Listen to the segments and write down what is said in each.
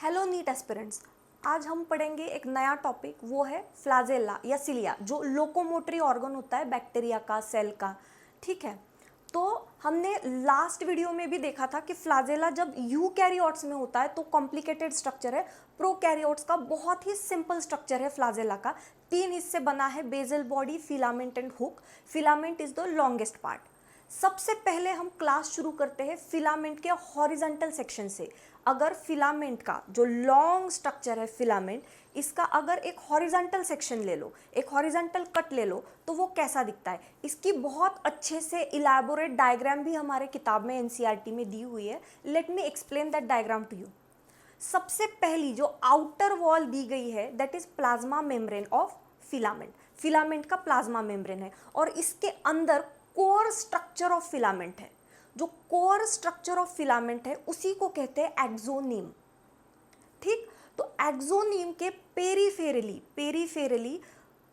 Hello NEET aspirants. आज हम पढ़ेंगे एक नया टॉपिक, वो है फ्लाजेला या सिलिया, जो लोकोमोटरी ऑर्गन होता है बैक्टीरिया का, सेल का। ठीक है, तो हमने लास्ट वीडियो में भी देखा था कि फ्लाजेला जब यूकैरियोट्स में होता है तो कॉम्प्लिकेटेड स्ट्रक्चर है, प्रोकैरियोट्स का बहुत ही सिंपल स्ट्रक्चर है फ्लाजेला का। 3 हिस्से बना है, basal body, filament and hook. Filament is the longest part. सबसे पहले हम क्लास शुरू करते हैं फिलामेंट के हॉरिजॉन्टल सेक्शन से। अगर फिलामेंट का जो लॉन्ग स्ट्रक्चर है फिलामेंट, इसका अगर एक हॉरिजॉन्टल सेक्शन ले लो, एक हॉरिजॉन्टल कट ले लो, तो वो कैसा दिखता है, इसकी बहुत अच्छे से इलैबोरेट डायग्राम भी हमारे किताब में एनसीईआरटी में दी हुई है। Let me explain that diagram to you. सबसे पहली जो आउटर वॉल दी गई है that is plasma membrane of filament. Filament का प्लाज्मा मेम्ब्रेन है और इसके अंदर कोर स्ट्रक्चर ऑफ फिलामेंट है। जो कोर स्ट्रक्चर ऑफ फिलामेंट है उसी को कहते हैं एक्सोनीम। ठीक, तो एक्सोनीम के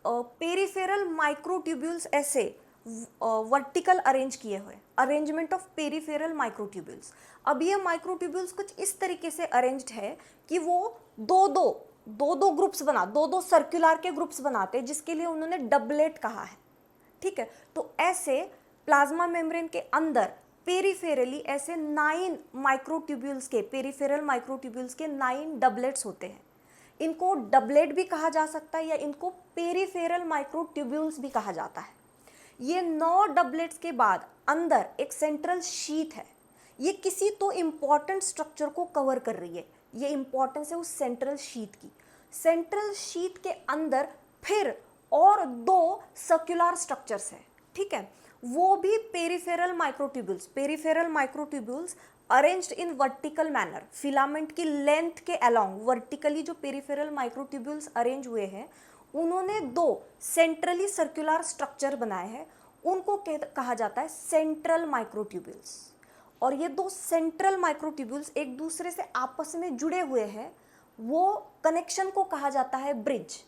पेरिफेरल माइक्रोट्यूब्यूल्स ऐसे वर्टिकल अरेंज किए हुए, अरेंजमेंट ऑफ पेरिफेरल माइक्रोट्यूब्यूल्स। अब ये माइक्रोट्यूब्यूल्स कुछ इस तरीके से अरेंज्ड है कि वो दो ग्रुप्स दो सर्कुलर के ग्रुप्स बनाते हैं, जिसके लिए उन्होंने डबलेट कहा है। ठीक है, तो ऐसे प्लाज्मा मेम्ब्रेन के अंदर पेरिफेरली ऐसे 9 माइक्रोट्यूब्यूल्स के, पेरिफेरल माइक्रोट्यूब्यूल्स के 9 डबलेट्स होते हैं। इनको डबलेट भी कहा जा सकता है या इनको पेरिफेरल माइक्रोट्यूब्यूल्स भी कहा जाता है। ये 9 डबलेट्स के बाद अंदर एक सेंट्रल शीथ है। ये किसी तो इंपॉर्टेंट स्ट्रक्चर को कवर कर रही है। ये इंपॉर्टेंस है उस सेंट्रल शीथ की। सेंट्रल शीथ के अंदर फिर और 2 सर्कुलर स्ट्रक्चर्स है। ठीक है, वो भी peripheral microtubules arranged in vertical manner. Filament की लेंथ के अलोंग वर्टिकली जो पेरिफेरल माइक्रोट्यूब्यूल्स अरेंज हुए हैं, उन्होंने 2 सेंट्रली सर्कुलर स्ट्रक्चर बनाए हैं। उनको कहा जाता है सेंट्रल माइक्रोट्यूब्यूल्स। और ये 2 सेंट्रल माइक्रोट्यूब्यूल्स एक दूसरे से आपस में जुड़े हुए हैं, वो कनेक्शन को कहा जाता है ब्रिज।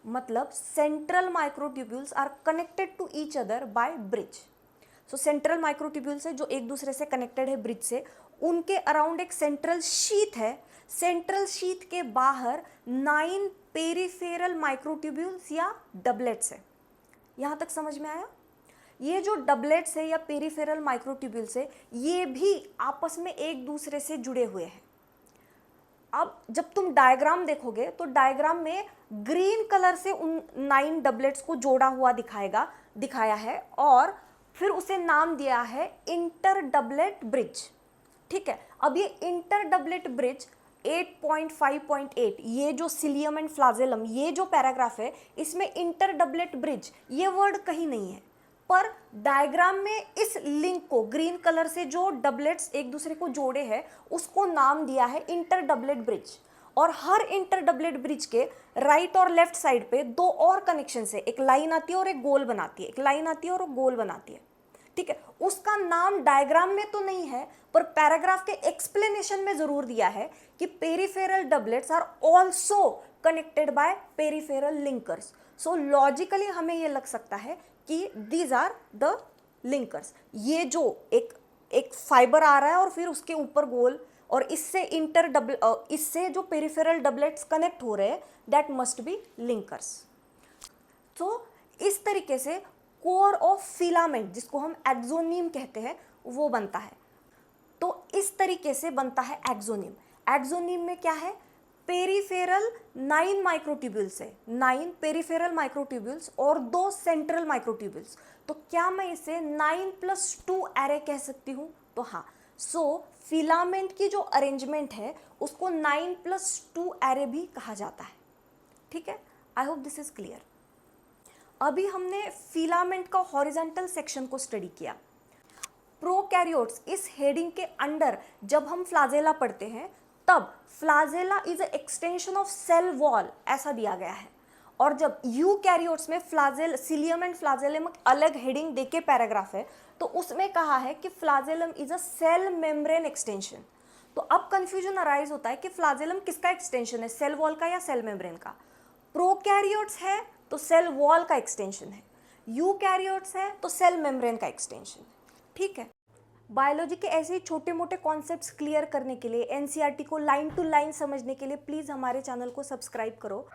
मतलब central microtubules are connected to each other by bridge. So central microtubules है जो एक दूसरे से कनेक्टेड है ब्रिज से। उनके अराउंड एक सेंट्रल शीथ है। सेंट्रल शीथ के बाहर 9 पेरिफेरल माइक्रोट्यूब्यूल्स या डबलेट्स है। यहां तक समझ में आया? ये जो डबलेट्स है या पेरिफेरल माइक्रोट्यूब्यूल्स है, ये भी आपस में एक दूसरे से जुड़े हुए हैं। अब जब तुम डायग्राम देखोगे तो डायग्राम में ग्रीन कलर से उन 9 डबलेट्स को जोड़ा हुआ दिखाया है और फिर उसे नाम दिया है इंटर डबलेट ब्रिज। ठीक है, अब ये इंटर डबलेट ब्रिज 8.5.8, ये जो सिलियम एंड फ्लाजेलम, ये जो पैराग्राफ है, इसमें इंटर डबलेट ब्रिज ये वर्ड कहीं नहीं है, पर डायग्राम में इस लिंक को, ग्रीन कलर से जो डबलेट्स एक दूसरे को जोड़े हैं, उसको नाम दिया है इंटर डबलेट ब्रिज। और हर इंटर डबलेट ब्रिज के राइट और लेफ्ट साइड पे 2 और कनेक्शन है, एक लाइन आती है और एक गोल बनाती है, एक लाइन आती है और गोल बनाती है। ठीक है, उसका नाम डायग्राम में तो नहीं है, पर पैराग्राफ के एक्सप्लेनेशन में जरूर दिया है कि peripheral doublets are also connected by peripheral linkers. So logically हमें यह लग सकता है कि दीज आर द लिंकर्स। ये जो एक फाइबर आ रहा है और फिर उसके ऊपर गोल, और इससे जो पेरिफेरल डबलेट्स कनेक्ट हो रहे हैं, दैट मस्ट बी लिंकर्स। तो इस तरीके से कोर ऑफ फिलामेंट, जिसको हम एक्सोनीम कहते हैं, वो बनता है। तो इस तरीके से बनता है एक्सोनीम। एक्सोनीम में क्या है? पेरिफेरल 9 माइक्रोट्यूब्यूल्स है, 9 पेरिफेरल माइक्रोट्यूब्यूल्स और 2 सेंट्रल माइक्रोट्यूब्यूल्स। तो क्या मैं इसे 9+2 एरे कह सकती हूँ? तो हाँ। सो फिलामेंट की जो अरेंजमेंट है उसको 9+2 एरे भी कहा जाता है। ठीक है, I hope this is clear. अभी हमने फिलामेंट का हॉरिजॉन्टल सेक्शन को स्टडी किया। प्रोकैरियोट्स, इस हेडिंग के अंडर जब हम फ्लाजेला पढ़ते हैं, तब flagella is a extension of cell wall, ऐसा दिया गया है। और जब यूकैरियोट्स में सिलियम एंड फ्लाजेलम अलग हेडिंग देके पैराग्राफ है, तो उसमें कहा है कि flagellum is a cell membrane extension. तो अब कंफ्यूजन अराइज होता है कि फ्लाजेलम किसका एक्सटेंशन है, सेल वॉल का या सेल मेम्ब्रेन का? प्रोकैरियोट्स है तो सेल वॉल का एक्सटेंशन है, यूकैरियोट्स है तो सेल मेम्ब्रेन का एक्सटेंशन है। ठीक है, बायोलॉजी के ऐसे ही छोटे मोटे कॉन्सेप्ट्स क्लियर करने के लिए, एनसीईआरटी को लाइन टू लाइन समझने के लिए प्लीज़ हमारे चैनल को सब्सक्राइब करो।